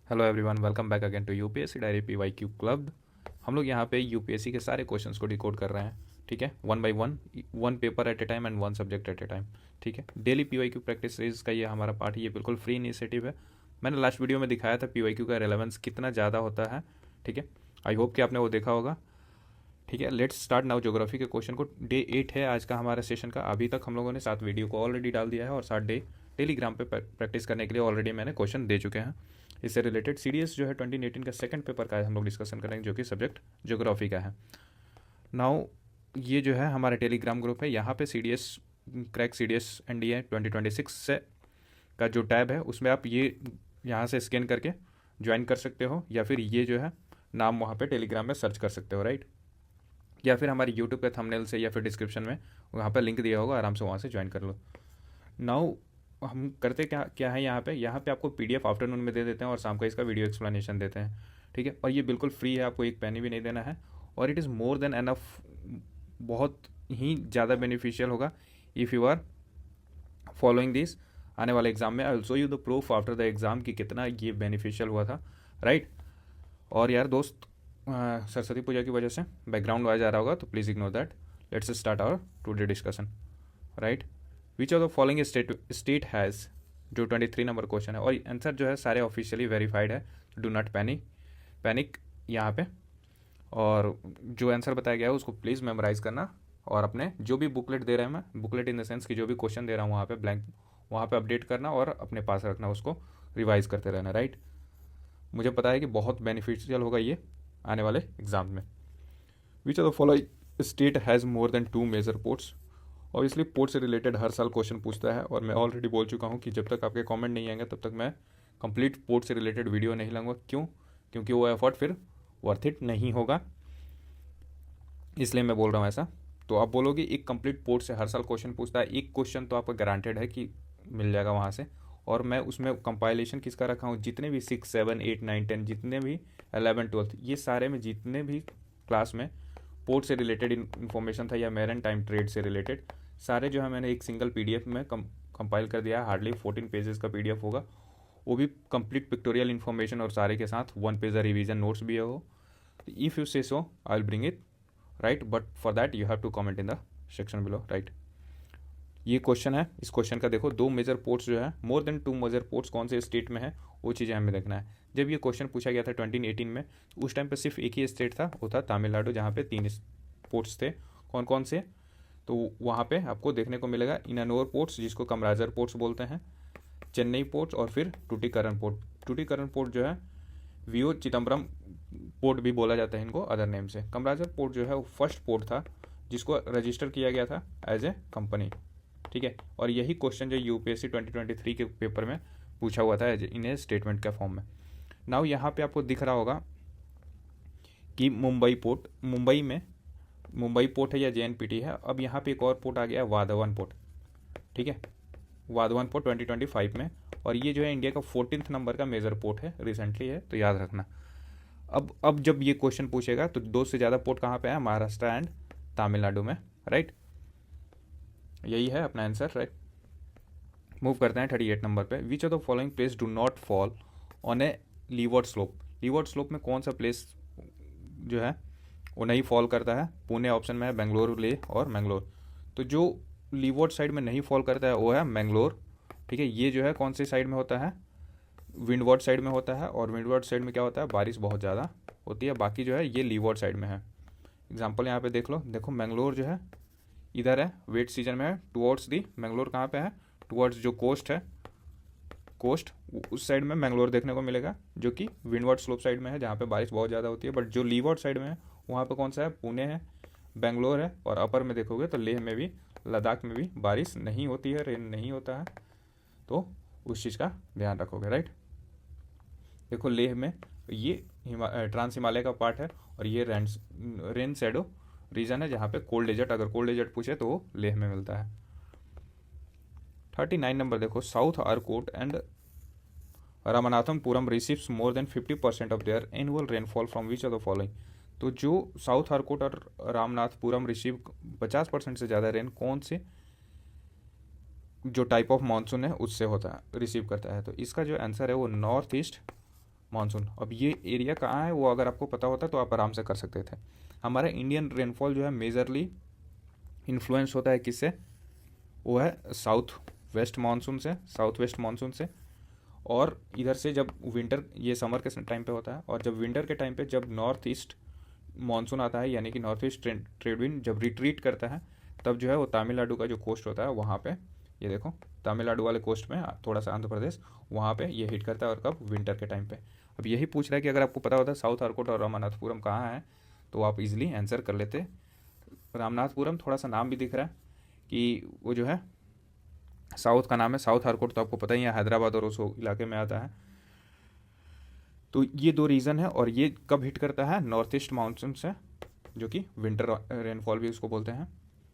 Hello everyone, welcome back again to UPSC diary PYQ club. हम लोग यहाँ पे यूपीएससी के सारे क्वेश्चंस को डिकोड कर रहे हैं। ठीक है, one by one, one paper at a time and one subject at a time. ठीक है, डेली पीवाईक्यू प्रैक्टिस सीरीज का ये हमारा पार्ट है। ये बिल्कुल फ्री इनिशिएटिव है। मैंने लास्ट वीडियो में दिखाया था पीवाईक्यू का रेलेवेंस कितना ज़्यादा होता है। ठीक है, आई होप कि आपने वो देखा होगा। ठीक है, लेट्स स्टार्ट नाउ। ज्योग्राफी के क्वेश्चन को, डे 8 है आज का हमारा सेशन का। अभी तक हम लोगों ने 7 वीडियो को ऑलरेडी डाल दिया है और 7 डे टेलीग्राम पे प्रैक्टिस करने के लिए ऑलरेडी मैंने क्वेश्चन दे चुके हैं। इससे रिलेटेड सीडीएस जो है 2018 का सेकंड पेपर का है, हम लोग डिस्कशन करेंगे, जो कि सब्जेक्ट ज्योग्राफी का है। नाउ ये जो है हमारा टेलीग्राम ग्रुप है। यहाँ पे सीडीएस क्रैक सीडीएस एनडीए 2026 से का जो टैब है उसमें आप ये यहाँ से स्कैन करके ज्वाइन कर सकते हो, या फिर ये जो है नाम वहाँ पे टेलीग्राम में सर्च कर सकते हो, राइट। या फिर हमारे यूट्यूब के थंबनेल से या फिर डिस्क्रिप्शन में वहाँ पर लिंक दिया होगा, आराम से वहाँ से ज्वाइन कर लो। नाउ हम करते क्या क्या है, यहाँ पे आपको पीडीएफ आफ्टरनून में दे देते हैं और शाम को इसका वीडियो एक्सप्लेनेशन देते हैं। ठीक है, और ये बिल्कुल फ्री है, आपको एक पैनी भी नहीं देना है। और it is more than enough, बहुत ही ज़्यादा बेनिफिशियल होगा if you are following this. आने वाले एग्जाम में I will show you the proof after the exam कि कितना ये बेनिफिशियल हुआ था, राइट। और यार दोस्त, सरस्वती पूजा की वजह से बैकग्राउंड आवाज आ रहा होगा, तो please ignore that. Let's start our today discussion, right. Which of the following state has, जो 23 नंबर क्वेश्चन है, और आंसर जो है सारे ऑफिशियली वेरीफाइड है। डू नॉट पैनिक यहाँ पे। और जो आंसर बताया गया है उसको प्लीज़ मेमोराइज करना, और अपने जो भी बुकलेट दे रहे हैं, मैं बुकलेट इन द सेंस कि जो भी क्वेश्चन दे रहा हूँ वहाँ पे ब्लैंक, वहाँ पे अपडेट करना और अपने पास रखना, उसको रिवाइज करते रहना, राइट। मुझे पता है कि बहुत बेनिफिशियल होगा ये आने वाले एग्जाम में। Which of the following state has more than 2 major ports. Obviously port से रिलेटेड हर साल क्वेश्चन पूछता है, और मैं ऑलरेडी बोल चुका हूँ कि जब तक आपके कमेंट नहीं आएंगे तब तक मैं कंप्लीट पोर्ट से रिलेटेड वीडियो नहीं लाऊंगा। क्यों? क्योंकि वो एफर्ट फिर वर्थ इट नहीं होगा, इसलिए मैं बोल रहा हूँ ऐसा। तो आप बोलोगे एक कंप्लीट पोर्ट से हर साल क्वेश्चन पूछता है, एक क्वेश्चन तो आपका गारंटेड है कि मिल जाएगा वहाँ से। और मैं उसमें कंपाइलेशन किसका रखा हूँ, जितने भी 6, 7, 8, 9, 10, जितने भी 11, 12, ये सारे में जितने भी क्लास में पोर्ट से रिलेटेड इन्फॉर्मेशन था या मैरन टाइम ट्रेड से रिलेटेड, सारे जो है मैंने एक सिंगल पीडीएफ में कंपाइल कर दिया है। हार्डली 14 पेजेस का पीडीएफ होगा, वो भी कंप्लीट पिक्टोरियल इन्फॉर्मेशन और सारे के साथ 1 पेज रिवीजन नोट्स भी है वो। If you say so I will bring it, right, but for that you have to comment in the section below, right. ये क्वेश्चन है, इस क्वेश्चन का देखो, 2 मेजर पोर्ट्स जो है, मोर देन 2 मेजर पोर्ट्स कौन से स्टेट में है, वो चीज़ें हमें देखना है। जब ये क्वेश्चन पूछा गया था 2018 में, उस टाइम पे सिर्फ एक ही स्टेट था, वो था तमिलनाडु, जहाँ पे 3 पोर्ट्स थे। कौन कौन से? तो वहाँ पे आपको देखने को मिलेगा इनानोर पोर्ट्स, जिसको कमराजर पोर्ट्स बोलते हैं, चेन्नई पोर्ट्स, और फिर टूटीकरण पोर्ट। टूटीकरण पोर्ट जो है वीओ चिदम्बरम पोर्ट भी बोला जाता है इनको अदर नेम से। कमराजर पोर्ट जो है वो फर्स्ट पोर्ट था जिसको रजिस्टर किया गया था एज ए कंपनी। ठीक है, और यही क्वेश्चन जो यूपीएससी 2023 के पेपर में पूछा हुआ था एज इन ए स्टेटमेंट के फॉर्म में। नाउ यहाँ पे आपको दिख रहा होगा कि मुंबई पोर्ट, मुंबई पोर्ट है या जेएनपीटी है। अब यहाँ पे एक और पोर्ट आ गया, वाधवन पोर्ट। ठीक है, वाधवन पोर्ट 2025 में, और ये जो है इंडिया का 14th नंबर का मेजर पोर्ट है, रिसेंटली है, तो याद रखना। अब जब ये क्वेश्चन पूछेगा तो 2 से ज़्यादा पोर्ट कहाँ पे है, महाराष्ट्र एंड तमिलनाडु में, राइट। यही है अपना आंसर, राइट। मूव करते हैं 38 नंबर पे। Which of the following place do not fall on a leeward slope. Leeward slope में कौन सा प्लेस जो है वो नहीं फॉल करता है? पुणे ऑप्शन में है, बेंगलोर, ले और मैंगलोर। तो जो लीवर्ड साइड में नहीं फॉल करता है वो है मैंगलोर। ठीक है, ये जो है कौन सी साइड में होता है, विंडवर्ड साइड में होता है, और विंडवर्ड साइड में क्या होता है, बारिश बहुत ज़्यादा होती है। बाकी जो है ये लीवर्ड साइड में है। एग्जाम्पल यहाँ पे देख लो, देखो मैंगलोर जो है इधर है, वेट सीजन में है, टुवर्ड्स दी मैंगलोर कहाँ पे है, टुवर्ड्स जो कोस्ट है, कोस्ट उस साइड में मैंगलोर देखने को मिलेगा, जो कि विंडवर्ड स्लोप साइड में है, जहाँ पे बारिश बहुत ज़्यादा होती है। बट जो लीवर्ड साइड में है वहाँ पे कौन सा है, पुणे है, बेंगलोर है, और अपर में देखोगे तो लेह में भी, लद्दाख में भी बारिश नहीं होती है, रेन नहीं होता है। तो उस चीज़ का ध्यान रखोगे, राइट। देखो लेह में ये ट्रांस हिमालय का पार्ट है, और ये रेन शेडो रीजन है, जहाँ पे कोल्ड डेजर्ट, अगर कोल्ड डेजर्ट पूछे तो वो लेह में मिलता है। 39 नंबर देखो, south Arcot and Ramanathapuram receives more than 50% of their annual rainfall from which of the following. तो जो साउथ आर्कोट और रामनाथपुरम रिसीव 50% से ज़्यादा रेन कौन से जो टाइप ऑफ मानसून है उससे होता है, रिसीव करता है? तो इसका जो आंसर है वो नॉर्थ ईस्ट मानसून। अब ये एरिया कहाँ है वो अगर आपको पता होता तो आप आराम से कर सकते थे। हमारा इंडियन रेनफॉल जो है मेजरली इन्फ्लुएंस होता है किससे, वो है साउथ वेस्ट मानसून से, साउथ वेस्ट मानसून से। और इधर से जब विंटर, ये समर के टाइम पे होता है, और जब विंटर के टाइम पे जब नॉर्थ ईस्ट मानसून आता है, यानी कि नॉर्थ ईस्ट ट्रेड विंड जब रिट्रीट करता है, तब जो है वो तमिलनाडु का जो कोस्ट होता है वहाँ पे, ये देखो तमिलनाडु वाले कोस्ट में थोड़ा सा आंध्र प्रदेश, वहाँ पे ये हिट करता है। और कब, विंटर के टाइम पे। अब यही पूछ रहा है कि अगर आपको पता होता है साउथ आर्कोट और रामनाथपुरम कहाँ है, तो आप इजीली आंसर कर लेते। रामनाथपुरम थोड़ा सा नाम भी दिख रहा है कि वो जो है साउथ का नाम है, साउथ आर्कोट तो आपको पता ही है हैदराबाद और उस इलाके में आता है। तो ये दो रीज़न है। और ये कब हिट करता है, नॉर्थ ईस्ट मानसून से, जो कि विंटर रेनफॉल भी उसको बोलते हैं।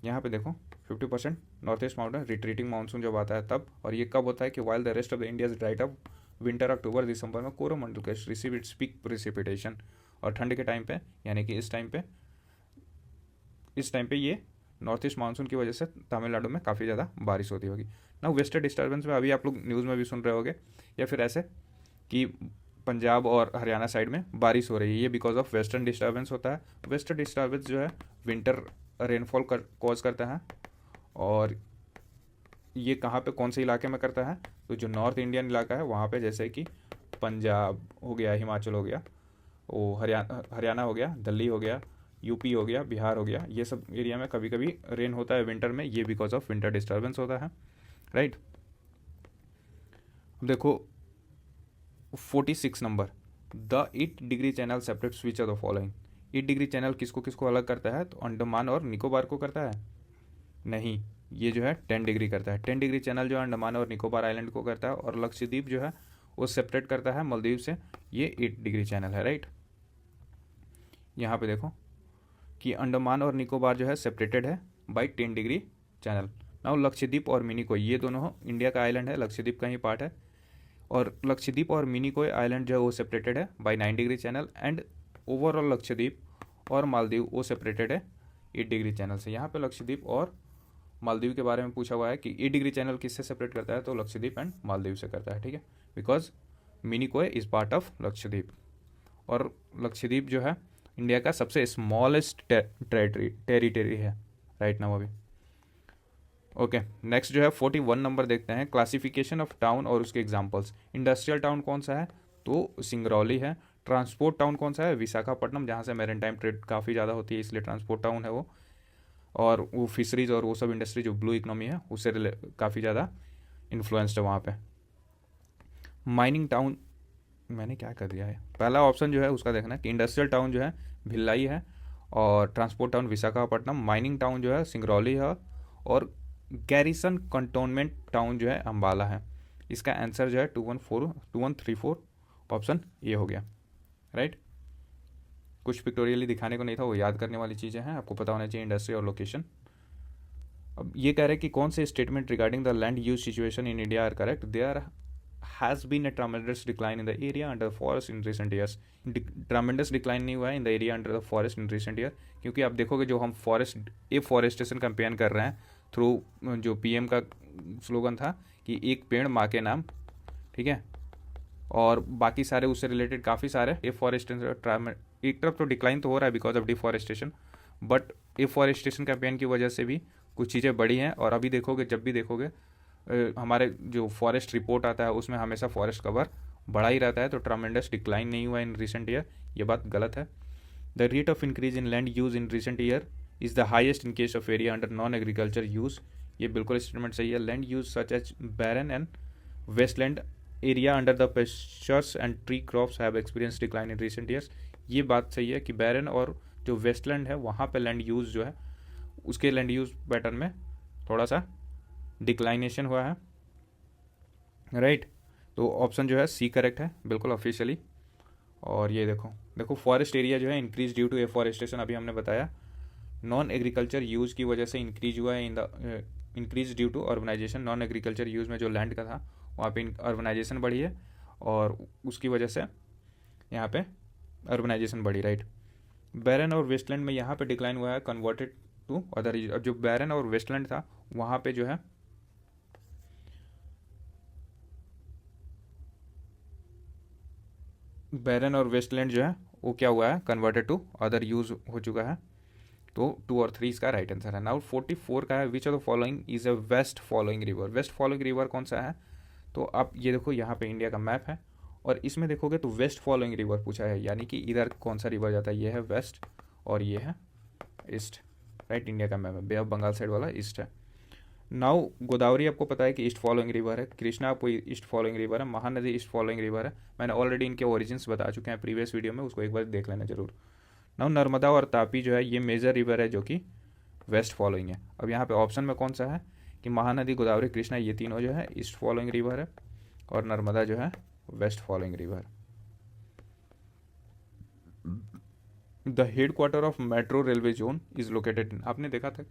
यहाँ पे देखो 50% north east mountain retreating monsoon जब आता है तब। और ये कब होता है कि while the rest of the India dried up winter अक्टूबर दिसंबर में कोरोमंडल के रिसीव इट्स पीक प्रिसिपिटेशन। और ठंड के टाइम पे, यानी कि इस टाइम पे ये नॉर्थ ईस्ट मानसून की वजह से तमिलनाडु में काफ़ी ज़्यादा बारिश होती होगी ना। वेस्टर्न डिस्टर्बेंस में अभी आप लोग न्यूज़ में भी सुन रहे होगे, या फिर ऐसे कि पंजाब और हरियाणा साइड में बारिश हो रही है, ये बिकॉज ऑफ वेस्टर्न डिस्टर्बेंस होता है। वेस्टर्न डिस्टर्बेंस जो है विंटर रेनफॉल कॉज करता है। और ये कहाँ पे, कौन से इलाके में करता है, तो जो नॉर्थ इंडियन इलाका है वहाँ पे, जैसे कि पंजाब हो गया, हिमाचल हो गया, वो हरियाणा हो गया, दिल्ली हो गया, यूपी हो गया, बिहार हो गया, ये सब एरिया में कभी कभी रेन होता है विंटर में, ये बिकॉज ऑफ विंटर डिस्टर्बेंस होता है, राइट। अब देखो 46 number, the 8 degree channel separates which are the following. 8 degree channel किसको किसको अलग करता है, तो अंडमान और निकोबार को करता है, नहीं, ये जो है 10 डिग्री करता है। 10 डिग्री चैनल जो है अंडमान और निकोबार आइलैंड को करता है। और लक्षद्वीप जो है वो सेपरेट करता है मालदीव से, ये 8 डिग्री चैनल है, राइट। यहाँ पे देखो कि अंडमान और निकोबार जो है सेपरेटेड है by 10 degree channel. Now Lakshadweep और मिनिकोय, ये दोनों इंडिया का आइलैंड है, लक्षद्वीप का ही पार्ट है। और लक्षद्वीप और मिनिकोय आइलैंड जो है वो सेपरेटेड है by 9 degree channel. And overall Lakshadweep और मालदीव वो सेपरेटेड है 8 डिग्री चैनल से। यहाँ पे लक्षद्वीप और मालदीव के बारे में पूछा हुआ है कि 8 डिग्री चैनल किससे सेपरेट करता है, तो लक्षद्वीप एंड मालदीव से करता है, ठीक है, because Minicoy is part of Lakshadweep. और लक्षद्वीप जो है इंडिया का सबसे स्मॉलेस्ट टेरिटरी है राइट नाउ अभी। ओके, नेक्स्ट जो है 41 नंबर देखते हैं, क्लासिफिकेशन ऑफ टाउन और उसके एग्जांपल्स। इंडस्ट्रियल टाउन कौन सा है, तो सिंगरौली है। ट्रांसपोर्ट टाउन कौन सा है, विशाखापट्टनम, जहाँ से मैरीटाइम ट्रेड काफ़ी ज़्यादा होती है इसलिए ट्रांसपोर्ट टाउन है वो। और वो फिशरीज और वो सब इंडस्ट्री जो ब्लू इकोनॉमी है उससे काफ़ी ज़्यादा इन्फ्लुएंस्ड है वहाँ पे। माइनिंग टाउन, मैंने क्या कर दिया है, पहला ऑप्शन जो है उसका देखना कि इंडस्ट्रियल टाउन जो है भिलाई है, और transport town Visakhapatnam. Mining town जो है सिंगरौली है, और गैरिसन कंटोनमेंट टाउन जो है अम्बाला है। इसका आंसर जो है 2134 ऑप्शन ये हो गया, राइट। कुछ पिक्टोरियली दिखाने को नहीं था, वो याद करने वाली चीज़ें हैं, आपको पता होना चाहिए इंडस्ट्री और लोकेशन। अब ये कह रहे हैं कि कौन से statement regarding the land use situation in India are correct. There has been a tremendous decline in the area under forest in recent years. Tremendous decline नहीं हुआ है in the area under the forest in recent year, क्योंकि आप देखोगे जो हम forest afforestation campaign कर रहे हैं थ्रू जो पीएम का स्लोगन था कि एक पेड़ माँ के नाम, ठीक है, और बाकी सारे उससे रिलेटेड काफ़ी सारे एफॉरेस्टेशन, एक तरफ तो डिक्लाइन तो हो रहा है because of deforestation, but afforestation campaign की वजह से भी कुछ चीज़ें बढ़ी हैं। और अभी देखोगे, जब भी देखोगे हमारे जो फॉरेस्ट रिपोर्ट आता है उसमें हमेशा फॉरेस्ट कवर बढ़ा ही रहता है, तो ट्रामेंडस डिक्लाइन नहीं हुआ इन रिसेंट ईयर, ये बात गलत है। The rate of increase in land use in recent year is the highest in case of area under non agriculture use, ये बिल्कुल स्टेटमेंट सही है। Land use such as barren and wasteland area under the pastures and tree crops have experience decline in recent years, ये बात सही है कि बैरन और जो वेस्टलैंड है वहाँ पे लैंड यूज़ जो है उसके लैंड यूज़ पैटर्न में थोड़ा सा डिक्लाइनेशन हुआ है, राइट। तो ऑप्शन जो है सी करेक्ट है बिल्कुल ऑफिशियली। और ये देखो फॉरेस्ट एरिया जो है इंक्रीज ड्यू टू एफॉरेस्टेशन, अभी हमने बताया। नॉन एग्रीकल्चर यूज़ की वजह से इंक्रीज हुआ है in the increase due to urbanization. Non agriculture use में जो लैंड का था वहाँ पे अर्बनाइजेशन बढ़ी है, और उसकी वजह से यहाँ पे अर्बनाइजेशन बढ़ी, राइट। बैरन और वेस्टलैंड में यहाँ पे डिक्लाइन हुआ है कन्वर्टेड टू अदर। अब जो बैरन और वेस्टलैंड था वहाँ पे जो है बैरन और वेस्टलैंड जो है वो क्या हुआ है, कन्वर्टेड टू अदर यूज हो चुका है। तो 2 और 3 इसका राइट आंसर है। नाउ 44 का है, which of the following is a west following river. West following river कौन सा है, तो आप ये देखो यहाँ पे इंडिया का मैप है और इसमें देखोगे तो वेस्ट फॉलोइंग रिवर पूछा है, यानी कि इधर कौन सा रिवर जाता है, ये है वेस्ट और ये है ईस्ट। राइट, इंडिया का मैप है, बे ऑफ बंगाल साइड वाला ईस्ट है। नाउ गोदावरी आपको पता है कि ईस्ट फॉलोइंग रिवर है, कृष्णा आपको ईस्ट फॉलोइंग रिवर है, महानदी ईस्ट फॉलोइंग रिवर है। मैंने ऑलरेडी इनके ओरिजिन्स बता चुके हैं प्रीवियस वीडियो में, उसको एक बार देख लेना जरूर। नाउ नर्मदा और तापी जो है ये मेजर रिवर है जो कि वेस्ट फॉलोइंग है। अब यहाँ पे ऑप्शन में कौन सा है कि महानदी, गोदावरी, कृष्णा ये तीनों जो है ईस्ट फॉलोइंग रिवर है और नर्मदा जो है west following river. The head quarter of metro railway zone is located in, आपने देखा था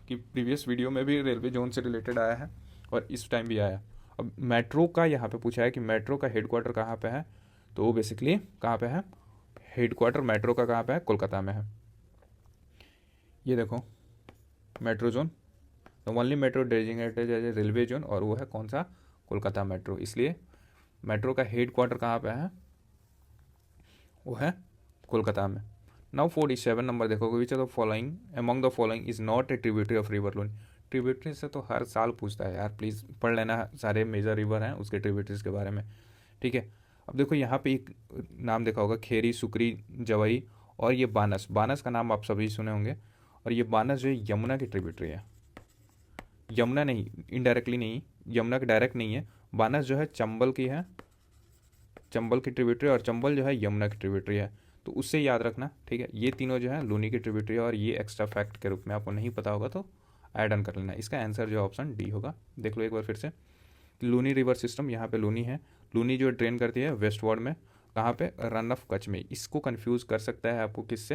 कि प्रीवियस वीडियो में भी रेलवे जोन से रिलेटेड आया है और इस टाइम भी आया। अब मेट्रो का यहाँ पे पूछा है कि मेट्रो का हेड क्वार्टर कहाँ पे है, तो वो बेसिकली कहाँ पे है, हेड क्वार्टर मेट्रो का कहाँ पे है, कोलकाता में है। ये देखो metro zone, the only metro designated as a railway zone, और वो है कौन सा, कोलकाता मेट्रो। इसलिए मेट्रो का हेड क्वार्टर कहाँ पे है, वो है कोलकाता में। नाउ 47 नंबर देखोगे, which of the following among the following is not a tributary of river Luni. Tributary से तो हर साल पूछता है यार, प्लीज़ पढ़ लेना सारे मेजर रिवर हैं उसके ट्रिब्यूटरीज के बारे में, ठीक है। अब देखो यहाँ पे एक नाम देखा होगा, खेरी, सुकरी, जवई और ये बानस। बानस का नाम आप सभी सुने होंगे, और ये बानस जो है यमुना की ट्रिब्यूटरी है। यमुना नहीं, इनडायरेक्टली नहीं, यमुना की डायरेक्ट नहीं है। बानस जो है चंबल की है, चंबल की ट्रिब्यूटरी, और चंबल जो है यमुना की ट्रिब्यूटरी है। तो उससे याद रखना, ठीक है। ये तीनों जो है लूनी की ट्रिब्यूटरी है, और ये एक्स्ट्रा फैक्ट के रूप में आपको नहीं पता होगा तो ऐड ऑन कर लेना। इसका आंसर जो ऑप्शन डी होगा। देख लो एक बार फिर से, लूनी रिवर सिस्टम, यहाँ पे लूनी है। लूनी जो ड्रेन करती है वेस्टवर्ड में, कहाँ पे, रन ऑफ कच्छ में। इसको कंफ्यूज कर सकता है आपको किससे,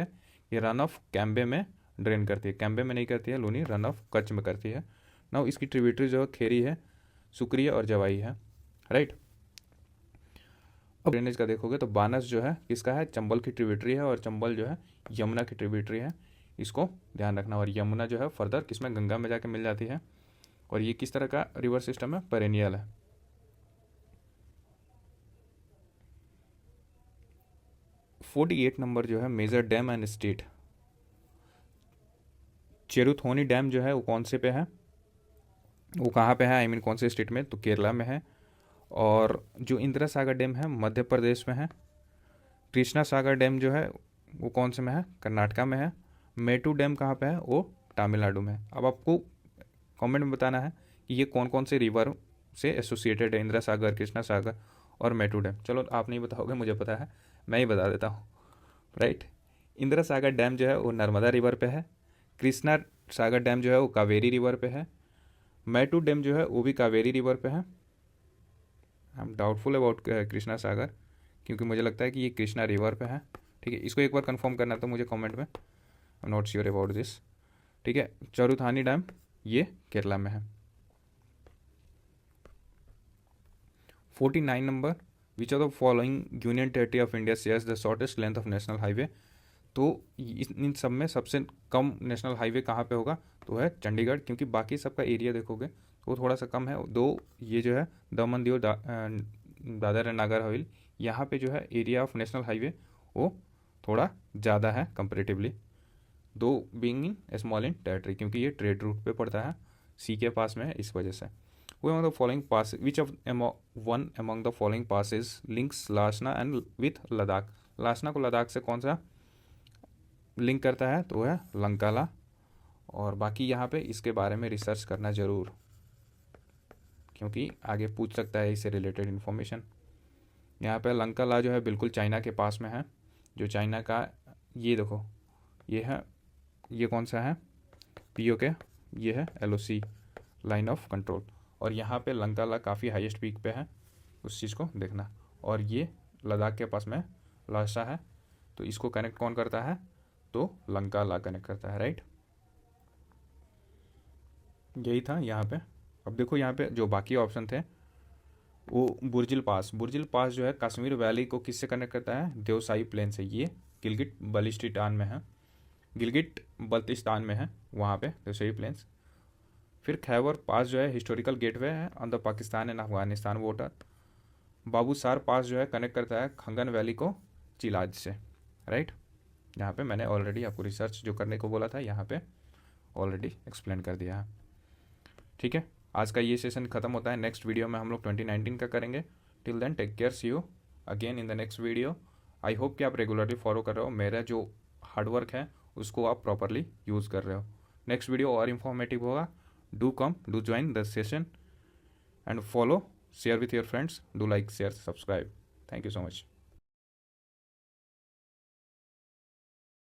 ये रन ऑफ कैम्बे में ड्रेन करती है, कैम्बे में नहीं करती है लूनी, रन ऑफ कच्छ में करती है। नाउ इसकी ट्रिब्यूटरी जो है खेरी है, सुक्रिया और जवाई है, राइट। अब ड्रेनेज का देखोगे तो बानस जो है किसका है, चंबल की ट्रिब्यूटरी है, और चंबल जो है यमुना की ट्रिब्यूटरी है, इसको ध्यान रखना। और यमुना जो है फर्दर किसमें, गंगा में जाके मिल जाती है। और ये किस तरह का रिवर सिस्टम है, पेरेनियल है। 48 नंबर जो है, major dam and state. Cheruthoni dam जो है वो कौन से पे है, वो कहाँ पे है, आई मीन कौन से स्टेट में, तो केरला में है। और जो इंदिरा सागर डैम है मध्य प्रदेश में है। कृष्णा सागर डैम जो है वो कौन से में है, कर्नाटका में है। मेटू डैम कहाँ पे है, वो तमिलनाडु में है। अब आपको कमेंट में बताना है कि ये कौन कौन से रिवर से एसोसिएटेड है, इंदिरा सागर, कृष्णा सागर और मेटू डैम। चलो आप नहीं बताओगे, मुझे पता है, मैं ही बता देता हूँ, राइट। इंदिरा सागर डैम जो है वो नर्मदा रिवर पे है। कृष्णा सागर डैम जो है वो कावेरी रिवर पे है। मेटू डैम जो है वो भी कावेरी रिवर पे है। I am doubtful about Krishna Sagar, क्योंकि मुझे लगता है कि ये कृष्णा रिवर पे है, ठीक है। इसको एक बार कंफर्म करना तो मुझे कमेंट में, I am not sure about this, ठीक है। चरुथानी डैम ये केरला में है। 49 number, which of the following union territory of India shares the shortest length of national highway. तो इन सब में सबसे कम नेशनल हाईवे कहाँ पे होगा, तो है चंडीगढ़, क्योंकि बाकी सबका एरिया देखोगे तो वो थोड़ा सा कम है। दो ये जो है दमन दीव दादर एंड नागर हवेली, यहाँ पे जो है एरिया ऑफ नेशनल हाईवे वो थोड़ा ज़्यादा है कंपेरेटिवली, दो being in small in territory, क्योंकि ये ट्रेड रूट पे पड़ता है, सी के पास में है, इस वजह से। वो among the following pass, which of one among the following passes links Lasna and with Ladakh. Lasna को लद्दाख से कौन सा लिंक करता है, तो है लंकाला। और बाकी यहाँ पे इसके बारे में रिसर्च करना ज़रूर, क्योंकि आगे पूछ सकता है इससे रिलेटेड इन्फॉर्मेशन। यहाँ पे लंकाला जो है बिल्कुल चाइना के पास में है, जो चाइना का, ये देखो ये है, ये कौन सा है, POK, ये है LOC, लाइन ऑफ कंट्रोल। और यहाँ पे लंकाला काफ़ी हाईएस्ट पीक पे है, उस चीज़ को देखना। और ये लद्दाख के पास में लासा है, तो इसको कनेक्ट कौन करता है, तो लंकाला कनेक्ट करता है, राइट। यही था यहाँ पे। अब देखो यहाँ पे जो बाकी ऑप्शन थे, वो बुर्जिल पास, बुर्जिल पास जो है कश्मीर वैली को किससे कनेक्ट करता है, देवसाई प्लेन से। ये गिलगिट बल्टिस्तान में है, गिलगिट बल्तिस्तान में है, वहाँ पे देवसाई प्लेन्स। फिर खैबर पास जो है हिस्टोरिकल गेटवे है on the Pakistan and Afghanistan border. Babusar pass जो है कनेक्ट करता है खंगन वैली को चिलाज से, राइट। यहाँ पे मैंने ऑलरेडी आपको रिसर्च जो करने को बोला था यहाँ पे ऑलरेडी एक्सप्लेन कर दिया है, ठीक है। आज का ये सेशन खत्म होता है, नेक्स्ट वीडियो में हम लोग 2019 का करेंगे। Till then take care, see you again in the next video. I hope कि आप रेगुलरली फॉलो कर रहे हो, मेरा जो हार्डवर्क है उसको आप प्रॉपरली यूज़ कर रहे हो। नेक्स्ट वीडियो और इन्फॉर्मेटिव होगा। Do come, do join the session and follow, share with your friends, do like, share, subscribe. Thank you so much.